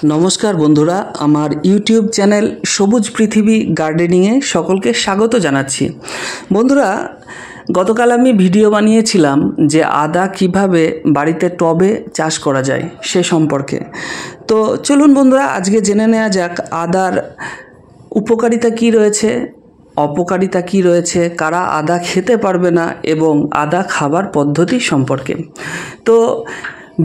নমস্কার বন্ধুরা, আমার ইউটিউব চ্যানেল সবুজ পৃথিবী গার্ডেনিংয়ে সকলকে স্বাগত জানাচ্ছি। বন্ধুরা, গতকাল আমি ভিডিও বানিয়েছিলাম যে আদা কিভাবে বাড়িতে টবে চাষ করা যায় সে সম্পর্কে। তো চলুন বন্ধুরা, আজকে জেনে নেওয়া যাক আদার উপকারিতা কী রয়েছে, অপকারিতা কী রয়েছে, কারা আদা খেতে পারবে না এবং আদা খাবার পদ্ধতি সম্পর্কে। তো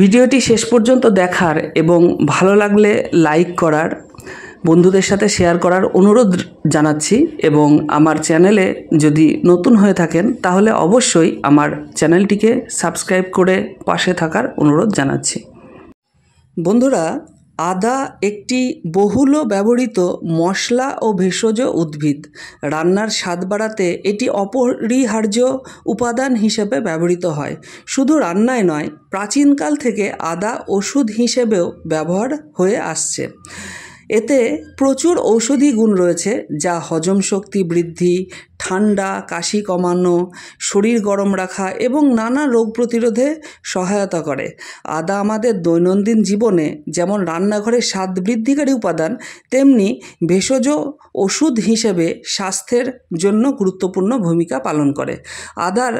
ভিডিওটি শেষ পর্যন্ত দেখার এবং ভালো লাগলে লাইক করার, বন্ধুদের সাথে শেয়ার করার অনুরোধ জানাচ্ছি। এবং আমার চ্যানেলে যদি নতুন হয়ে থাকেন তাহলে অবশ্যই আমার চ্যানেলটিকে সাবস্ক্রাইব করে পাশে থাকার অনুরোধ জানাচ্ছি। বন্ধুরা, আদা একটি বহুল ব্যবহৃত মশলা ও ভেষজ উদ্ভিদ। রান্নার স্বাদ বাড়াতে এটি অপরিহার্য উপাদান হিসেবে ব্যবহৃত হয়। শুধু রান্নায় নয়, প্রাচীনকাল থেকে আদা ওষুধ হিসেবেও ব্যবহার হয়ে আসছে। এতে প্রচুর ঔষধি গুণ রয়েছে, যা হজম শক্তি বৃদ্ধি, ঠান্ডা কাশি কমানো, শরীর গরম রাখা এবং নানা রোগ প্রতিরোধে সহায়তা করে। আদা আমাদের দৈনন্দিন জীবনে যেমন রান্নাঘরে স্বাদ বৃদ্ধিকারী উপাদান, তেমনি ভেষজ ওষুধ হিসেবে স্বাস্থ্যের জন্য গুরুত্বপূর্ণ ভূমিকা পালন করে। আদার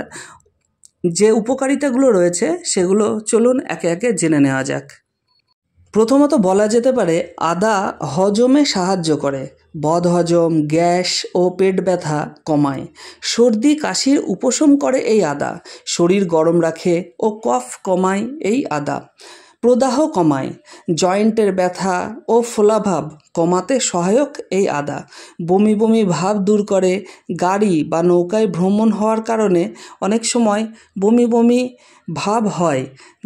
যে উপকারিতাগুলো রয়েছে সেগুলো চলুন একে একে জেনে নেওয়া যাক। প্রথমত বলা যেতে পারে আদা হজমে সাহায্য করে। বদহজম, গ্যাস ও পেট ব্যথা কমায়। সর্দি কাশির উপশম করে এই আদা। শরীর গরম রাখে ও কফ কমায় এই আদা। প্রদাহ কমায়। জয়েন্টের ব্যথা ও ফোলাভাব কমাতে সহায়ক এই আদা। বমি বমি ভাব দূর করে। গাড়ি বা নৌকায় ভ্রমণ হওয়ার কারণে অনেক সময় বমি বমি ভাব হয়,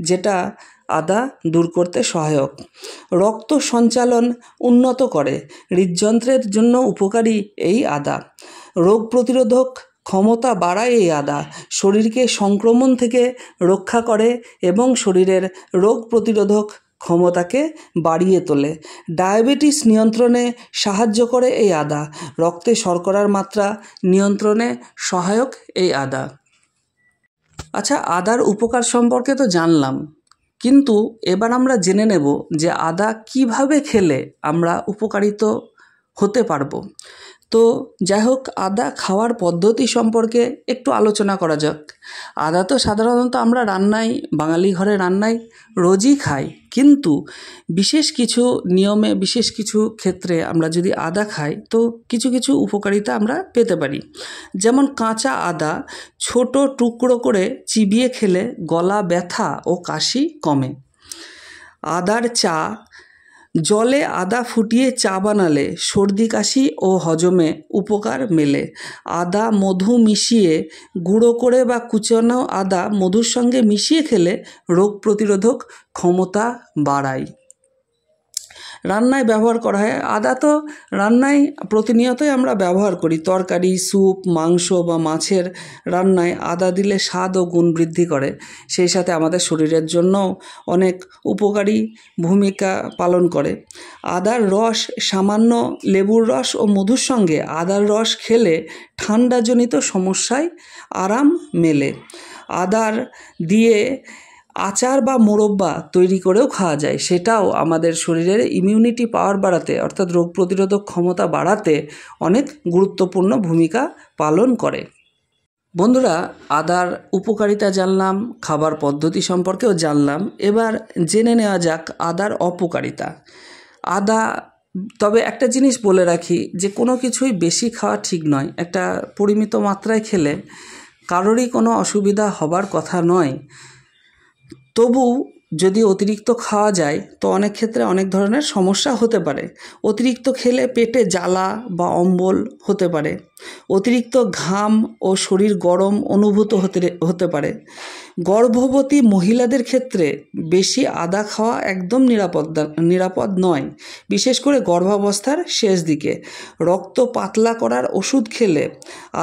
যেটা আদা দূর করতে সহায়ক। রক্ত সঞ্চালন উন্নত করে। হৃদযন্ত্রের জন্য উপকারী এই আদা। রোগ প্রতিরোধক ক্ষমতা বাড়ায় এই আদা। শরীরকে সংক্রমণ থেকে রক্ষা করে এবং শরীরের রোগ প্রতিরোধক ক্ষমতাকে বাড়িয়ে তোলে। ডায়াবেটিস নিয়ন্ত্রণে সাহায্য করে এই আদা। রক্তে শর্করার মাত্রা নিয়ন্ত্রণে সহায়ক এই আদা। আচ্ছা, আদার উপকার সম্পর্কে তো জানলাম, কিন্তু এবার আমরা জেনে নেব যে আদা কিভাবে খেলে আমরা উপকারিত হতে পারবো। তো যাই হোক, আদা খাওয়ার পদ্ধতি সম্পর্কে একটু আলোচনা করা যাক। আদা তো সাধারণত আমরা বাঙালি ঘরে রান্নায় রোজই খাই, কিন্তু বিশেষ কিছু নিয়মে, বিশেষ কিছু ক্ষেত্রে আমরা যদি আদা খাই তো কিছু কিছু উপকারিতা আমরা পেতে পারি। যেমন কাঁচা আদা ছোট টুকরো করে চিবিয়ে খেলে গলা ব্যথা ও কাশি কমে। আদার চা, জলে আদা ফুটিয়ে চা বানালে সর্দি কাশি ও হজমে উপকার মেলে। আদা মধু মিশিয়ে গুঁড়ো করে বা কুচানো আদা মধুর সঙ্গে মিশিয়ে খেলে রোগ প্রতিরোধক ক্ষমতা বাড়ায়। রান্নায় ব্যবহার করা হয়। আদা তো রান্নায় প্রতিনিয়তই আমরা ব্যবহার করি। তরকারি, স্যুপ, মাংস বা মাছের রান্নায় আদা দিলে স্বাদ ও গুণ বৃদ্ধি করে। সেই সাথে আমাদের শরীরের জন্যও অনেক উপকারী ভূমিকা পালন করে। আদার রস, সামান্য লেবুর রস ও মধুর সঙ্গে আদার রস খেলে ঠান্ডাজনিত সমস্যায় আরাম মেলে। আদার দিয়ে আচার বা মোরব্বা তৈরি করেও খাওয়া যায়। সেটাও আমাদের শরীরের ইমিউনিটি পাওয়ার বাড়াতে, অর্থাৎ রোগ প্রতিরোধক ক্ষমতা বাড়াতে অনেক গুরুত্বপূর্ণ ভূমিকা পালন করে। বন্ধুরা, আদার উপকারিতা জানলাম, খাবার পদ্ধতি সম্পর্কেও জানলাম। এবার জেনে নেওয়া যাক আদার অপকারিতা। তবে একটা জিনিস বলে রাখি যে কোনো কিছুই বেশি খাওয়া ঠিক নয়। একটা পরিমিত মাত্রায় খেলে কারোরই কোনো অসুবিধা হবার কথা নয়। তবু যদি অতিরিক্ত খাওয়া যায় তো অনেক ক্ষেত্রে অনেক ধরনের সমস্যা হতে পারে। অতিরিক্ত খেলে পেটে জ্বালা বা অম্বল হতে পারে। অতিরিক্ত ঘাম ও শরীর গরম অনুভূত হতে পারে। গর্ভবতী মহিলাদের ক্ষেত্রে বেশি আদা খাওয়া একদম নিরাপদ নয়, বিশেষ করে গর্ভাবস্থার শেষ দিকে। রক্ত পাতলা করার ওষুধ খেলে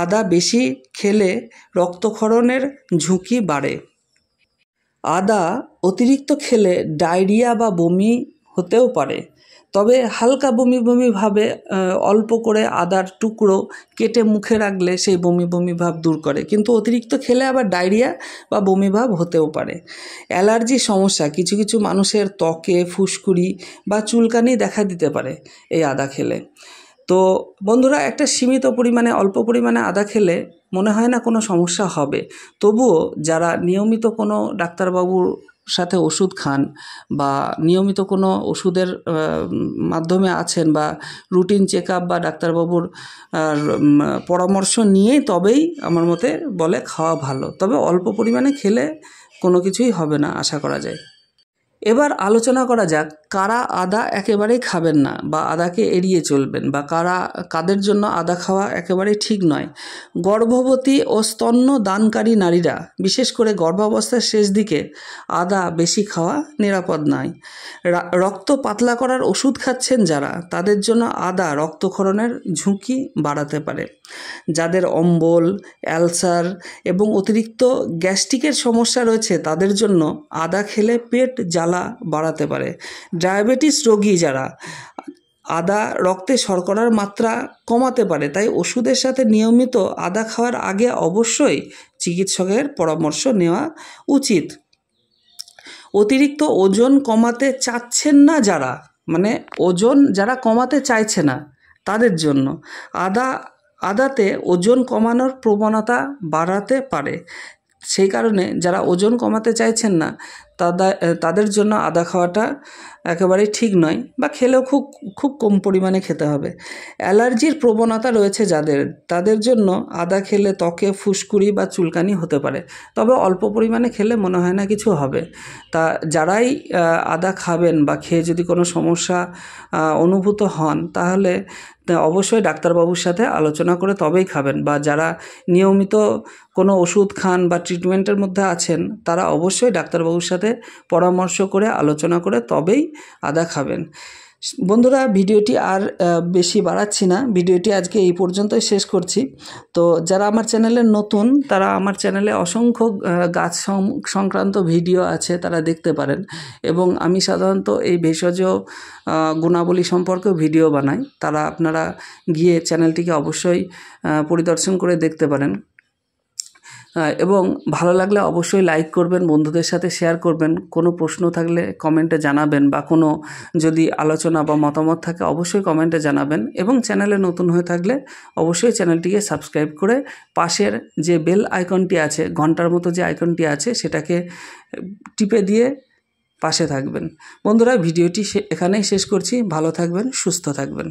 আদা বেশি খেলে রক্তক্ষরণের ঝুঁকি বাড়ে। আদা অতিরিক্ত খেলে ডায়রিয়া বা বমি হতেও পারে। তবে হালকা বমি বমি ভাবে অল্প করে আদার টুকরো কেটে মুখে রাখলে সেই বমি বমি ভাব দূর করে, কিন্তু অতিরিক্ত খেলে আবার ডায়রিয়া বা বমি ভাব হতেও পারে। অ্যালার্জির সমস্যা কিছু কিছু মানুষের ত্বকে ফুসকুড়ি বা চুলকানি দেখা দিতে পারে এই আদা খেলে। তো বন্ধুরা, একটা সীমিত পরিমাণে অল্প পরিমাণে আদা খেলে মনে হয় না কোনো সমস্যা হবে। তবুও যারা নিয়মিত কোনো ডাক্তারবাবুর সাথে ওষুধ খান বা নিয়মিত কোনো ওষুধের মাধ্যমে আছেন বা রুটিন চেক আপ বা ডাক্তারবাবুর পরামর্শ নিয়েই তবেই আমার মতে বলে খাওয়া ভালো। তবে অল্প পরিমাণে খেলে কোনো কিছুই হবে না আশা করা যায়। এবার আলোচনা করা যাক কারা আদা একেবারেই খাবেন না বা আদাকে এড়িয়ে চলবেন, বা কাদের জন্য আদা খাওয়া একেবারেই ঠিক নয়। গর্ভবতী ও স্তন্য দানকারী নারীরা, বিশেষ করে গর্ভাবস্থার শেষ দিকে আদা বেশি খাওয়া নিরাপদ নয়। রক্ত পাতলা করার ওষুধ খাচ্ছেন যারা, তাদের জন্য আদা রক্তক্ষরণের ঝুঁকি বাড়াতে পারে। যাদের অম্বল, অ্যালসার এবং অতিরিক্ত গ্যাস্ট্রিকের সমস্যা রয়েছে তাদের জন্য আদা খেলে পেট জ্বালা বাড়াতে পারে। ডায়াবেটিস রোগী যারা, আদা রক্তে শর্করার মাত্রা কমাতে পারে, তাই ওষুধের সাথে নিয়মিত আদা খাওয়ার আগে অবশ্যই চিকিৎসকের পরামর্শ নেওয়া উচিত। অতিরিক্ত ওজন কমাতে চাচ্ছেন না যারা, মানে ওজন যারা কমাতে চাইছে না তাদের জন্য আদাতে ওজন কমানোর প্রবণতা বাড়াতে পারে। সেই কারণে যারা ওজন কমাতে চাইছেন না তাদের জন্য আদা খাওয়াটা একেবারেই ঠিক নয়, বা খেলেও খুব কম পরিমাণে খেতে হবে। অ্যালার্জির প্রবণতা রয়েছে যাদের, তাদের জন্য আদা খেলে ত্বকে ফুসকুড়ি বা চুলকানি হতে পারে, তবে অল্প পরিমাণে খেলে মনে হয় না কিছু হবে। তা যারাই আদা খাবেন বা খেয়ে যদি কোনো সমস্যা অনুভূত হন তাহলে অবশ্যই ডাক্তারবাবুর সাথে আলোচনা করে তবেই খাবেন, বা যারা নিয়মিত কোনো ওষুধ খান বা ট্রিটমেন্টের মধ্যে আছেন তারা অবশ্যই ডাক্তারবাবুর সাথে পরামর্শ করে আলোচনা করে তবেই আদা খাবেন। বন্ধুরা, ভিডিওটি আর বেশি বাড়াচ্ছি না, ভিডিওটি আজকে এই পর্যন্তই শেষ করছি। তো যারা আমার চ্যানেলে নতুন তারা আমার চ্যানেলে অসংখ্য গাছ সংক্রান্ত ভিডিও আছে, তারা দেখতে পারেন। এবং আমি সাধারণত এই ভেষজ গুণাবলী সম্পর্কেও ভিডিও বানাই, আপনারা গিয়ে চ্যানেলটিকে অবশ্যই পরিদর্শন করে দেখতে পারেন। এবং ভালো লাগলে অবশ্যই লাইক করবেন, বন্ধুদের সাথে শেয়ার করবেন। কোনো প্রশ্ন থাকলে কমেন্টে জানাবেন, বা কোনো যদি আলোচনা বা মতামত থাকে অবশ্যই কমেন্টে জানাবেন। এবং চ্যানেলে নতুন হয়ে থাকলে অবশ্যই চ্যানেলটিকে সাবস্ক্রাইব করে পাশের যে বেল আইকনটি আছে, ঘন্টার মতো যে আইকনটি আছে, সেটাকে টিপে দিয়ে পাশে থাকবেন। বন্ধুরা, ভিডিওটি এখানেই শেষ করছি। ভালো থাকবেন, সুস্থ থাকবেন।